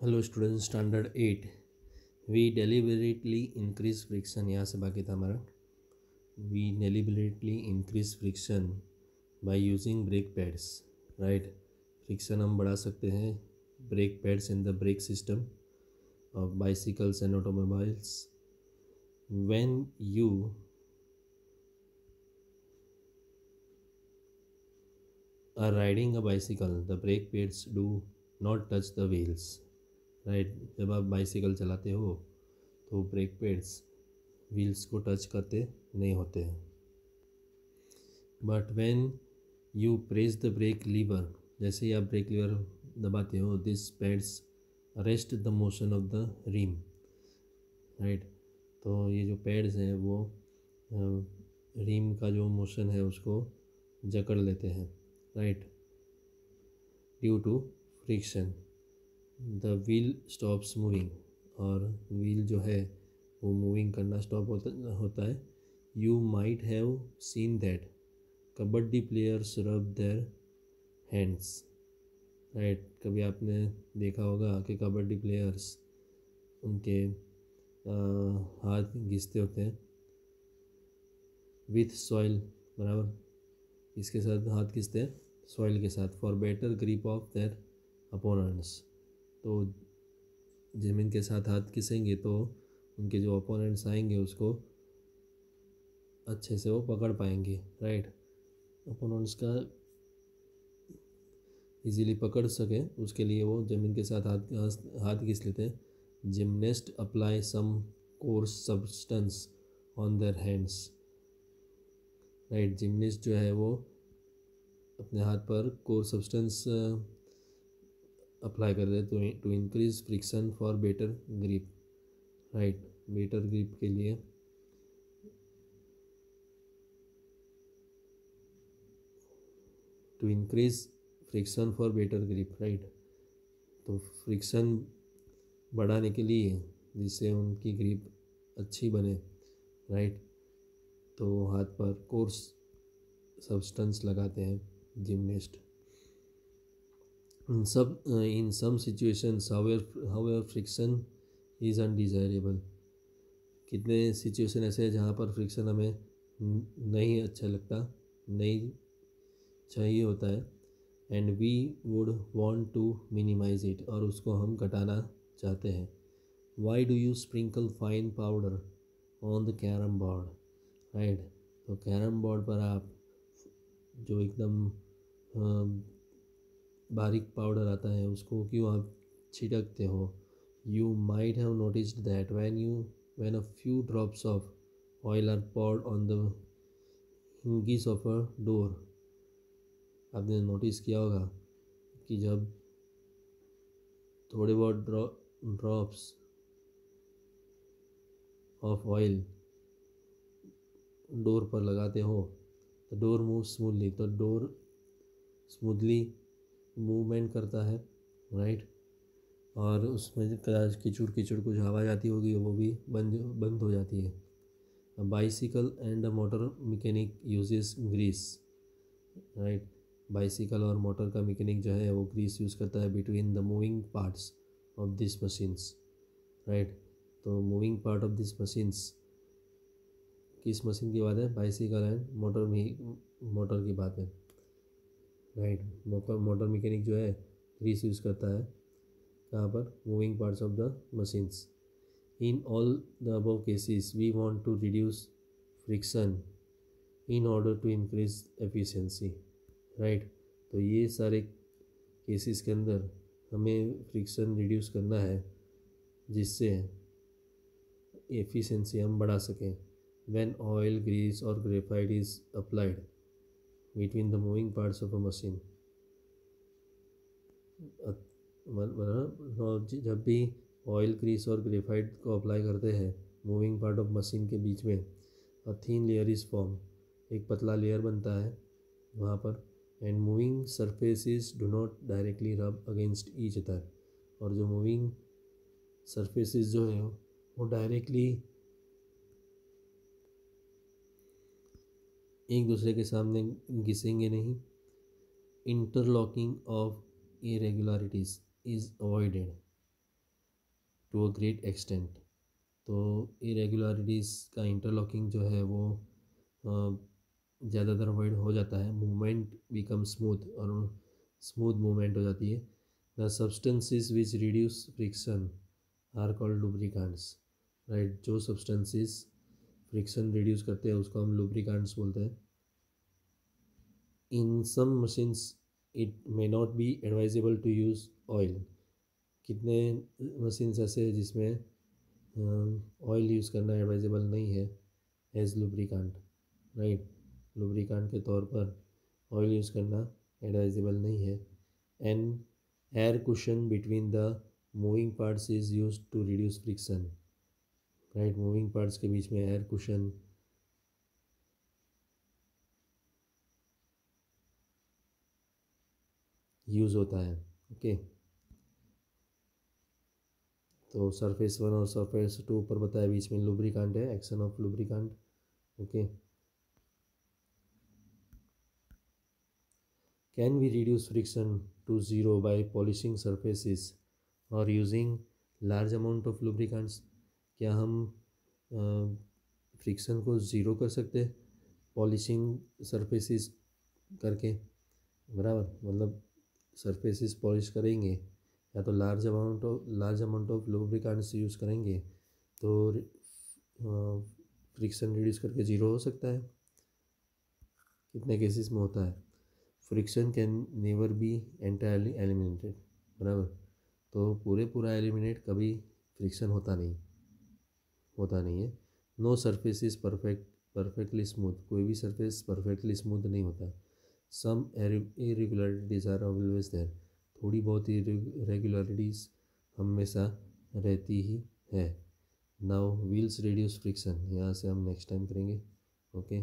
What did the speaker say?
Hello student standard 8 we deliberately increase friction. यहाँ से बाकी था हमारा we deliberately increase friction by using brake pads. Right, friction हम बढ़ा सकते हैं brake pads in the brake system of bicycles and automobiles. When you are riding a bicycle the brake pads do not touch the wheels. Right, जब आप bicycle चलाते हो तो brake pads wheels को टच करते नहीं होते हैं। But when you press the brake lever, जैसे ही आप ब्रेक लीवर दबाते हो, this pads arrest the motion of the rim. Right, तो ये जो पैड्स हैं वो रिम का जो मोशन है उसको जकड़ लेते हैं। Right, due to friction the wheel stops moving, और व्हील जो है वो मूविंग करना स्टॉप होता है। You might have seen that kabaddi players rub their hands. Right, कभी आपने देखा होगा कि कबड्डी प्लेयर्स उनके हाथ घिसते होते हैं विथ सॉइल। बराबर, इसके साथ हाथ घिसते हैं सॉइल के साथ, for better grip of their opponents. तो ज़मीन के साथ हाथ घिसेंगे तो उनके जो अपोनेंट्स आएंगे उसको अच्छे से वो पकड़ पाएंगे। राइट, अपोनेंट्स का इजीली पकड़ सके उसके लिए वो ज़मीन के साथ हाथ घिस लेते हैं। Gymnast apply some coarse substance on their hands. Right, gymnast जो है वो अपने हाथ पर कोर्स सब्सटेंस अप्लाई कर देते to increase friction for better grip. Right, better grip के लिए to increase friction for better grip. Right, तो फ्रिक्शन बढ़ाने के लिए जिससे उनकी ग्रिप अच्छी बने। राइट, तो हाथ पर कोर्स सब्सटेंस लगाते हैं gymnast. in some situations however friction is undesirable। कितने सिचुएशन ऐसे हैं जहाँ पर फ्रिक्शन हमें नहीं अच्छा लगता, नहीं चाहिए होता है। And we would want to minimise it, और उसको हम घटाना चाहते हैं। Why do you sprinkle fine powder on the carrom board. Right, तो कैरम बोर्ड पर आप जो एकदम बारीक पाउडर आता है उसको क्यों आप छिड़कते हो। You might have noticed that when a few drops of oil are poured on the hinges of a door. आपने नोटिस किया होगा कि जब थोड़े बहुत ड्रॉप्स ऑफ ऑयल डोर पर लगाते हो तो डोर मूव स्मूथली, तो डोर स्मूथली मूवमेंट करता है। राइट, और उसमें कीचड़ कीचड़ कुछ आवाज़ आती होगी वो भी बंद हो जाती है। A bicycle and a motor mechanic uses grease. Right, bicycle और मोटर का मैकेनिक जो है वो ग्रीस यूज़ करता है between the moving parts of this machines. Right, तो moving part of this machines किस मशीन की बात है, बाइसिकल एंड मोटर की बात है। राइट, मोटर मैकेनिक जो है ग्रीस यूज़ करता है कहाँ पर, moving parts of the machines. In all the above cases we want to reduce friction in order to increase efficiency. Right, तो ये सारे केसेस के अंदर हमें फ्रिक्शन रिड्यूस करना है जिससे एफिशिएंसी हम बढ़ा सकें। व्हेन ऑयल ग्रीस और graphite is applied between the moving parts of a machine. जब भी ऑयल ग्रीस और ग्रेफाइट को अप्लाई करते हैं मूविंग पार्ट ऑफ मशीन के बीच में, a thin layer is form, एक पतला लेयर बनता है वहाँ पर। And moving surfaces do not directly रब अगेंस्ट ईच अदर, और जो मूविंग सरफेसेस जो है वो डायरेक्टली एक दूसरे के सामने घिसेंगे नहीं। Interlocking of irregularities is avoided. To a great extent. तो इरेगुलरिटीज़ का इंटरलॉकिंग जो है वो ज़्यादातर अवॉइड हो जाता है, मूवमेंट बिकम स्मूथ और स्मूथ मूवमेंट हो जाती है। The substances which reduce friction are called lubricants, right. जो सब्सटेंसेस फ्रिक्शन रिड्यूस करते हैं उसको हम लुब्रिकेंट्स बोलते हैं। In some machines it may not be advisable to use oil. कितने मशीन्स ऐसे हैं जिसमें ऑयल यूज़ करना एडवाइजेबल नहीं है एज लुब्रिकेंट, राइट। लुब्रिकेंट के तौर पर ऑयल यूज़ करना एडवाइजेबल नहीं है। An air cushion between the moving parts is used to reduce friction, right. Moving parts के बीच में एयर कुशन यूज़ होता है, ओके। तो सरफेस 1 और सरफेस 2 ऊपर बताया, बीच में लुब्रिकेंट है, action of lubricant, okay. Can we reduce friction to zero by polishing surfaces और using large amount of lubricants. क्या हम फ्रिक्शन को ज़ीरो कर सकते हैं पॉलिशिंग सरफेसेस करके, बराबर। मतलब सरफेसेस पॉलिश करेंगे या तो large amount of lubricants use करेंगे तो फ्रिक्शन रिड्यूस करके ज़ीरो हो सकता है। कितने केसेस में होता है। Friction can never be entirely eliminated, बराबर। तो पूरा एलिमिनेट कभी फ्रिक्शन होता नहीं है। No surface is perfectly smooth, कोई भी सरफेस परफेक्टली स्मूथ नहीं होता। Some irregularities are always there, थोड़ी बहुत इरेगुलरिटीज़ हमेशा रहती ही है। नाउ व्हील्स रिड्यूस फ्रिक्शन, यहाँ से हम नेक्स्ट टाइम करेंगे, ओके।